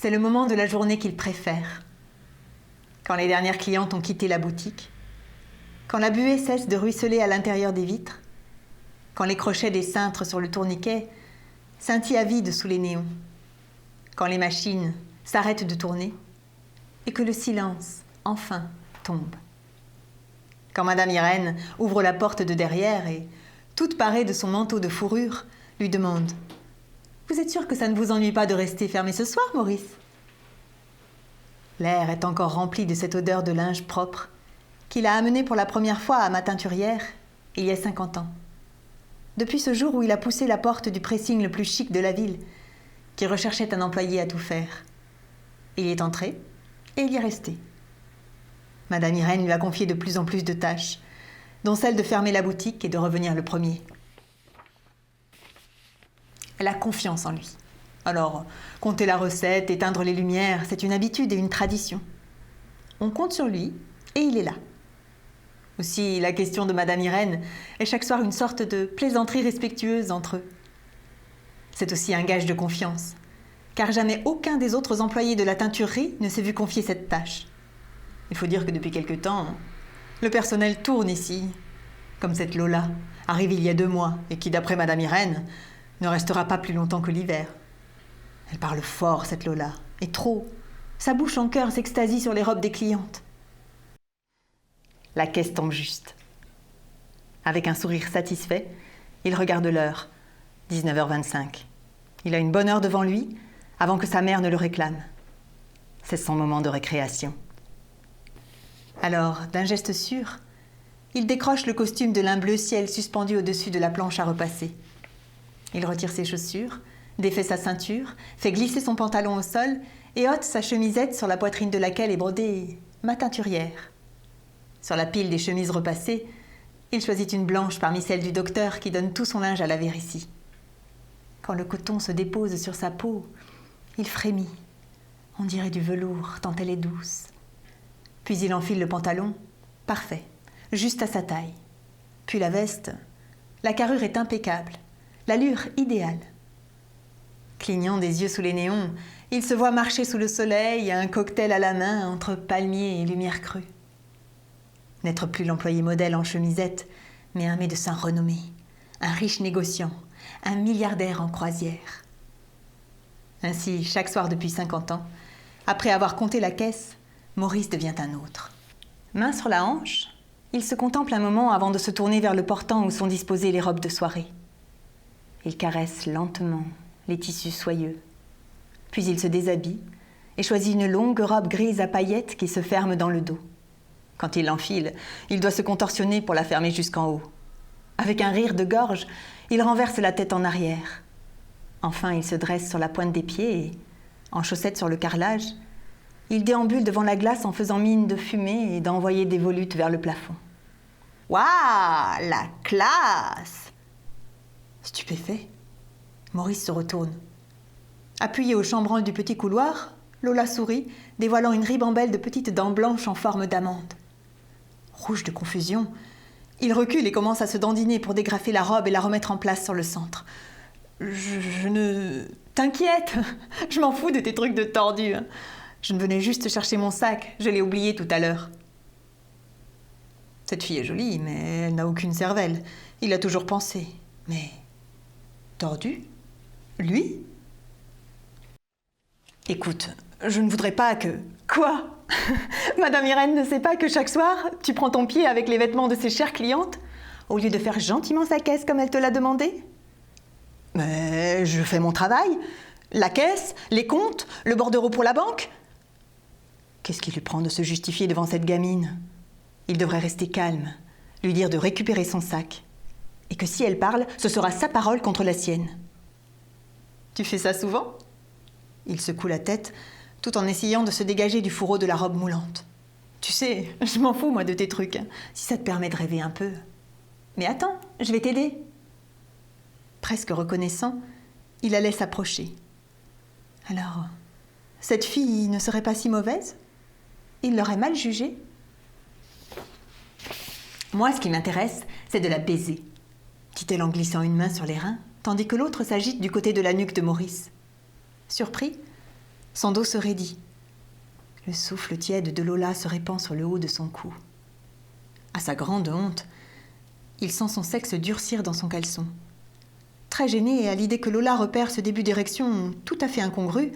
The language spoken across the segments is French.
C'est le moment de la journée qu'il préfère. Quand les dernières clientes ont quitté la boutique, quand la buée cesse de ruisseler à l'intérieur des vitres, quand les crochets des cintres sur le tourniquet scintillent à vide sous les néons, quand les machines s'arrêtent de tourner et que le silence, enfin, tombe. Quand Madame Irène ouvre la porte de derrière et, toute parée de son manteau de fourrure, lui demande « Vous êtes sûr que ça ne vous ennuie pas de rester fermé ce soir, Maurice ?» L'air est encore rempli de cette odeur de linge propre qu'il a amenée pour la première fois à ma teinturière il y a 50 ans. Depuis ce jour où il a poussé la porte du pressing le plus chic de la ville, qui recherchait un employé à tout faire. Il y est entré et il y est resté. Madame Irène lui a confié de plus en plus de tâches, dont celle de fermer la boutique et de revenir le premier. Elle a confiance en lui. Alors, compter la recette, éteindre les lumières, c'est une habitude et une tradition. On compte sur lui et il est là. Aussi, la question de Madame Irène est chaque soir une sorte de plaisanterie respectueuse entre eux. C'est aussi un gage de confiance, car jamais aucun des autres employés de la teinturerie ne s'est vu confier cette tâche. Il faut dire que depuis quelque temps, le personnel tourne ici, comme cette Lola, arrivée il y a 2 mois et qui, d'après Madame Irène, ne restera pas plus longtemps que l'hiver. Elle parle fort, cette Lola, et trop. Sa bouche en cœur s'extasie sur les robes des clientes. La caisse tombe juste. Avec un sourire satisfait, il regarde l'heure, 19h25. Il a une bonne heure devant lui, avant que sa mère ne le réclame. C'est son moment de récréation. Alors, d'un geste sûr, il décroche le costume de lin bleu ciel suspendu au-dessus de la planche à repasser. Il retire ses chaussures, défait sa ceinture, fait glisser son pantalon au sol et ôte sa chemisette sur la poitrine de laquelle est brodée ma teinturière. Sur la pile des chemises repassées, il choisit une blanche parmi celles du docteur qui donne tout son linge à laver ici. Quand le coton se dépose sur sa peau, il frémit. On dirait du velours, tant elle est douce. Puis il enfile le pantalon, parfait, juste à sa taille. Puis la veste, la carrure est impeccable, l'allure idéale. Clignant des yeux sous les néons, il se voit marcher sous le soleil, un cocktail à la main entre palmiers et lumière crue. N'être plus l'employé modèle en chemisette, mais un médecin renommé, un riche négociant, un milliardaire en croisière. Ainsi, chaque soir depuis 50 ans, après avoir compté la caisse, Maurice devient un autre. Main sur la hanche, il se contemple un moment avant de se tourner vers le portant où sont disposées les robes de soirée. Il caresse lentement les tissus soyeux. Puis il se déshabille et choisit une longue robe grise à paillettes qui se ferme dans le dos. Quand il l'enfile, il doit se contorsionner pour la fermer jusqu'en haut. Avec un rire de gorge, il renverse la tête en arrière. Enfin, il se dresse sur la pointe des pieds et, en chaussettes sur le carrelage, il déambule devant la glace en faisant mine de fumer et d'envoyer des volutes vers le plafond. « Waouh, la classe !» Stupéfait, Maurice se retourne. Appuyé au chambranle du petit couloir, Lola sourit, dévoilant une ribambelle de petites dents blanches en forme d'amande. Rouge de confusion, il recule et commence à se dandiner pour dégrafer la robe et la remettre en place sur le centre. Je ne... T'inquiète, je m'en fous de tes trucs de tordu. Je ne venais juste chercher mon sac, je l'ai oublié tout à l'heure. Cette fille est jolie, mais elle n'a aucune cervelle. Il a toujours pensé. Mais... tordu ? Lui ? Écoute, je ne voudrais pas que... Quoi ? Madame Irène ne sait pas que chaque soir, tu prends ton pied avec les vêtements de ses chères clientes, au lieu de faire gentiment sa caisse comme elle te l'a demandé ? Mais je fais mon travail. La caisse, les comptes, le bordereau pour la banque. Qu'est-ce qui lui prend de se justifier devant cette gamine ? Il devrait rester calme, lui dire de récupérer son sac. Et que si elle parle, ce sera sa parole contre la sienne. Tu fais ça souvent ? Il secoue la tête, tout en essayant de se dégager du fourreau de la robe moulante. Tu sais, je m'en fous, moi, de tes trucs, si ça te permet de rêver un peu. Mais attends, je vais t'aider. Presque reconnaissant, il allait s'approcher. Alors, cette fille ne serait pas si mauvaise ? Il l'aurait mal jugée ? Moi, ce qui m'intéresse, c'est de la baiser, dit-elle en glissant une main sur les reins, tandis que l'autre s'agite du côté de la nuque de Maurice. Surpris, Son dos se raidit. Le souffle tiède de Lola se répand sur le haut de son cou. À sa grande honte, il sent son sexe durcir dans son caleçon. Très gêné à l'idée que Lola repère ce début d'érection tout à fait incongru,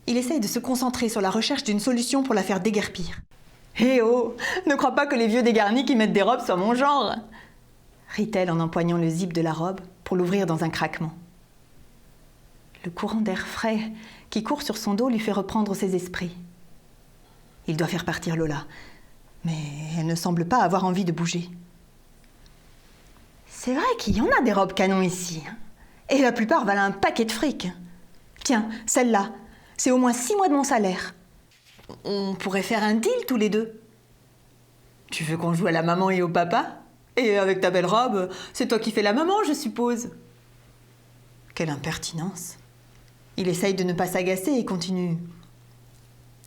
il essaye de se concentrer sur la recherche d'une solution pour la faire déguerpir. « Eh oh, ne crois pas que les vieux dégarnis qui mettent des robes soient mon genre !» rit-elle en empoignant le zip de la robe pour l'ouvrir dans un craquement. Le courant d'air frais qui court sur son dos lui fait reprendre ses esprits. Il doit faire partir Lola, mais elle ne semble pas avoir envie de bouger. C'est vrai qu'il y en a des robes canons ici, et la plupart valent un paquet de fric. Tiens, celle-là, c'est au moins 6 mois de mon salaire. On pourrait faire un deal tous les deux. Tu veux qu'on joue à la maman et au papa ? Et avec ta belle robe, c'est toi qui fais la maman, je suppose. Quelle impertinence. Il essaye de ne pas s'agacer et continue.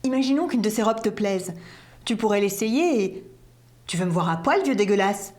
Imaginons qu'une de ces robes te plaise. Tu pourrais l'essayer et... Tu veux me voir à poil, vieux dégueulasse ?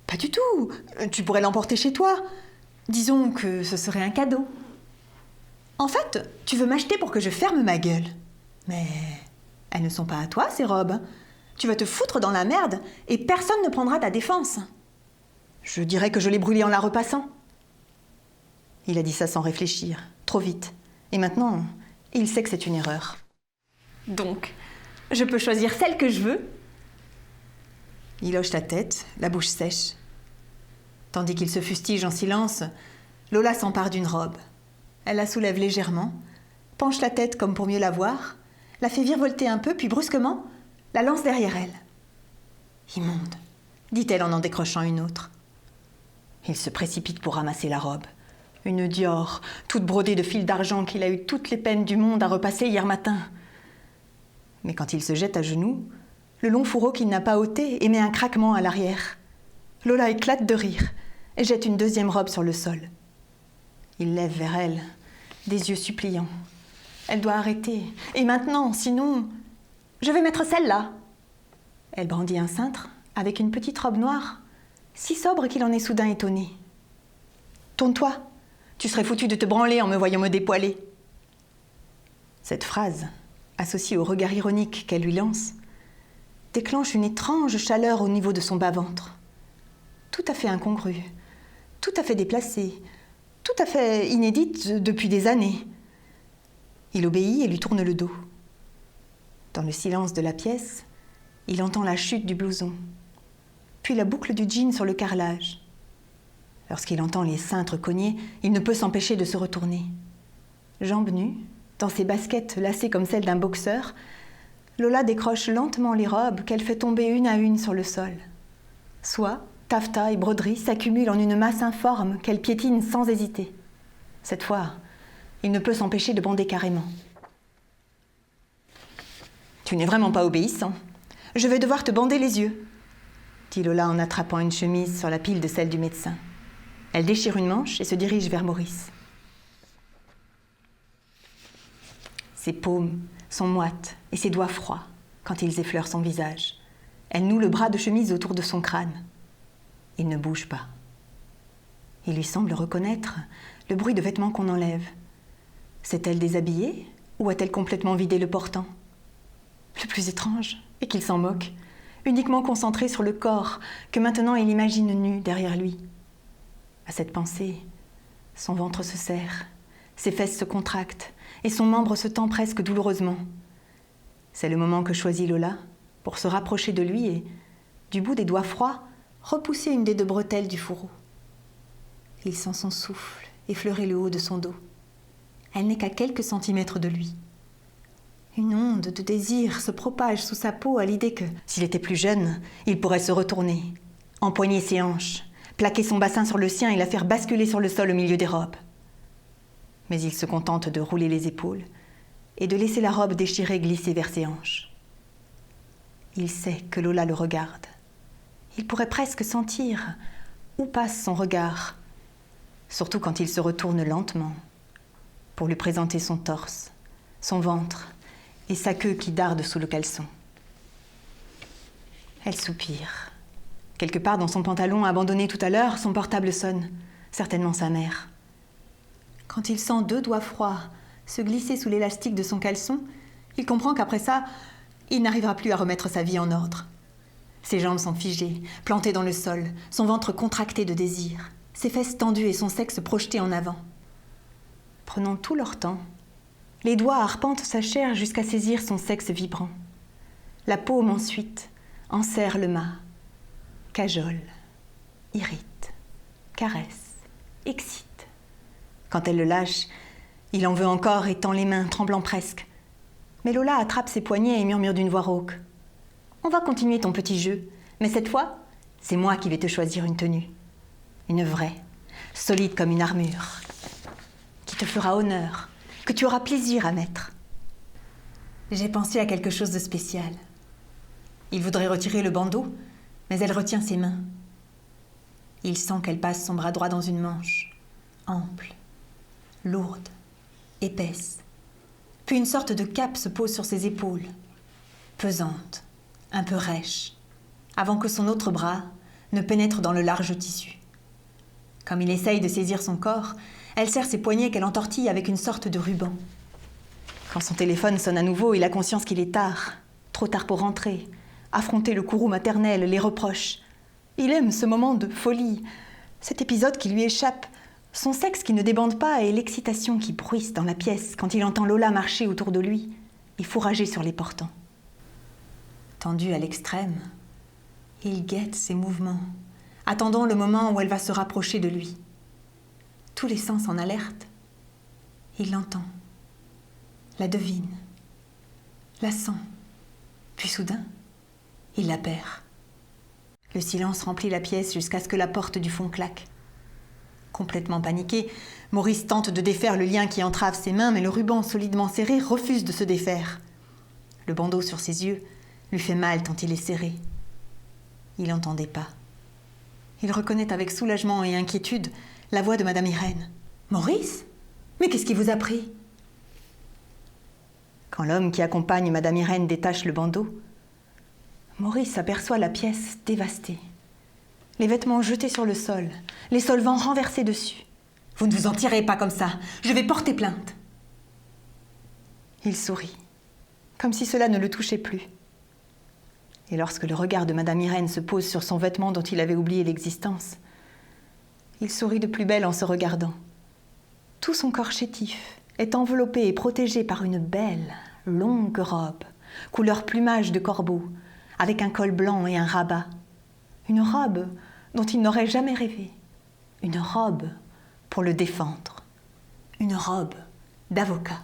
Pas du tout. Tu pourrais l'emporter chez toi. Disons que ce serait un cadeau. En fait, tu veux m'acheter pour que je ferme ma gueule. Mais elles ne sont pas à toi, ces robes. Tu vas te foutre dans la merde et personne ne prendra ta défense. Je dirais que je l'ai brûlée en la repassant. Il a dit ça sans réfléchir, trop vite. Et maintenant, il sait que c'est une erreur. Donc, je peux choisir celle que je veux ? Il hoche la tête, la bouche sèche. Tandis qu'il se fustige en silence, Lola s'empare d'une robe. Elle la soulève légèrement, penche la tête comme pour mieux la voir, la fait virevolter un peu, puis brusquement, la lance derrière elle. « Immonde !» dit-elle en décrochant une autre. Il se précipite pour ramasser la robe. Une Dior, toute brodée de fils d'argent qu'il a eu toutes les peines du monde à repasser hier matin. Mais quand il se jette à genoux, le long fourreau qu'il n'a pas ôté émet un craquement à l'arrière. Lola éclate de rire et jette une deuxième robe sur le sol. Il lève vers elle des yeux suppliants. Elle doit arrêter. Et maintenant, sinon... Je vais mettre celle-là. Elle brandit un cintre avec une petite robe noire, si sobre qu'il en est soudain étonné. Tourne-toi, tu serais foutu de te branler en me voyant me dépoiler. Cette phrase, associée au regard ironique qu'elle lui lance, déclenche une étrange chaleur au niveau de son bas-ventre. Tout à fait incongrue, tout à fait déplacée, tout à fait inédite depuis des années. Il obéit et lui tourne le dos. Dans le silence de la pièce, il entend la chute du blouson, puis la boucle du jean sur le carrelage. Lorsqu'il entend les cintres cogner, il ne peut s'empêcher de se retourner. Jambes nues, dans ses baskets lacées comme celles d'un boxeur, Lola décroche lentement les robes qu'elle fait tomber une à une sur le sol. Soie, taffetas et broderie s'accumulent en une masse informe qu'elle piétine sans hésiter. Cette fois, il ne peut s'empêcher de bander carrément. « Tu n'es vraiment pas obéissant. Je vais devoir te bander les yeux, » dit Lola en attrapant une chemise sur la pile de celle du médecin. Elle déchire une manche et se dirige vers Maurice. Ses paumes sont moites et ses doigts froids quand ils effleurent son visage. Elle noue le bras de chemise autour de son crâne. Il ne bouge pas. Il lui semble reconnaître le bruit de vêtements qu'on enlève. S'est-elle déshabillée ou a-t-elle complètement vidé le portant ? Le plus étrange est qu'il s'en moque, uniquement concentré sur le corps que maintenant il imagine nu derrière lui. À cette pensée, son ventre se serre, ses fesses se contractent et son membre se tend presque douloureusement. C'est le moment que choisit Lola pour se rapprocher de lui et, du bout des doigts froids, repousser une des deux bretelles du fourreau. Il sent son souffle effleurer le haut de son dos. Elle n'est qu'à quelques centimètres de lui. Une onde de désir se propage sous sa peau à l'idée que, s'il était plus jeune, il pourrait se retourner, empoigner ses hanches, plaquer son bassin sur le sien et la faire basculer sur le sol au milieu des robes. Mais il se contente de rouler les épaules et de laisser la robe déchirée glisser vers ses hanches. Il sait que Lola le regarde. Il pourrait presque sentir où passe son regard, surtout quand il se retourne lentement pour lui présenter son torse, son ventre et sa queue qui darde sous le caleçon. Elle soupire. Quelque part dans son pantalon abandonné tout à l'heure, son portable sonne, certainement sa mère. Quand il sent deux doigts froids se glisser sous l'élastique de son caleçon, il comprend qu'après ça, il n'arrivera plus à remettre sa vie en ordre. Ses jambes sont figées, plantées dans le sol, son ventre contracté de désir, ses fesses tendues et son sexe projeté en avant. Prenant tout leur temps, les doigts arpentent sa chair jusqu'à saisir son sexe vibrant. La paume ensuite enserre le mât, cajole, irrite, caresse, excite. Quand elle le lâche, il en veut encore et tend les mains, tremblant presque. Mais Lola attrape ses poignets et murmure d'une voix rauque. « On va continuer ton petit jeu, mais cette fois, c'est moi qui vais te choisir une tenue. Une vraie, solide comme une armure, qui te fera honneur, que tu auras plaisir à mettre. » J'ai pensé à quelque chose de spécial. Il voudrait retirer le bandeau, mais elle retient ses mains. Il sent qu'elle passe son bras droit dans une manche, ample, lourde, épaisse. Puis une sorte de cape se pose sur ses épaules, pesante, un peu rêche, avant que son autre bras ne pénètre dans le large tissu. Comme il essaye de saisir son corps, elle serre ses poignets qu'elle entortille avec une sorte de ruban. Quand son téléphone sonne à nouveau, il a conscience qu'il est tard, trop tard pour rentrer, affronter le courroux maternel, les reproches. Il aime ce moment de folie, cet épisode qui lui échappe, son sexe qui ne débande pas et l'excitation qui bruisse dans la pièce quand il entend Lola marcher autour de lui et fourrager sur les portants. Tendu à l'extrême, il guette ses mouvements, attendant le moment où elle va se rapprocher de lui. Tous les sens en alerte. Il l'entend, la devine, la sent, puis soudain, il la perd. Le silence remplit la pièce jusqu'à ce que la porte du fond claque. Complètement paniqué, Maurice tente de défaire le lien qui entrave ses mains, mais le ruban solidement serré refuse de se défaire. Le bandeau sur ses yeux lui fait mal tant il est serré. Il n'entendait pas. Il reconnaît avec soulagement et inquiétude la voix de Madame Irène. « Maurice ? Mais qu'est-ce qui vous a pris ?» Quand l'homme qui accompagne Madame Irène détache le bandeau, Maurice aperçoit la pièce dévastée. Les vêtements jetés sur le sol, les solvants renversés dessus. « Vous ne vous en tirez pas comme ça, je vais porter plainte !» Il sourit, comme si cela ne le touchait plus. Et lorsque le regard de Madame Irène se pose sur son vêtement dont il avait oublié l'existence, il sourit de plus belle en se regardant. Tout son corps chétif est enveloppé et protégé par une belle, longue robe, couleur plumage de corbeau, avec un col blanc et un rabat. Une robe dont il n'aurait jamais rêvé. Une robe pour le défendre. Une robe d'avocat.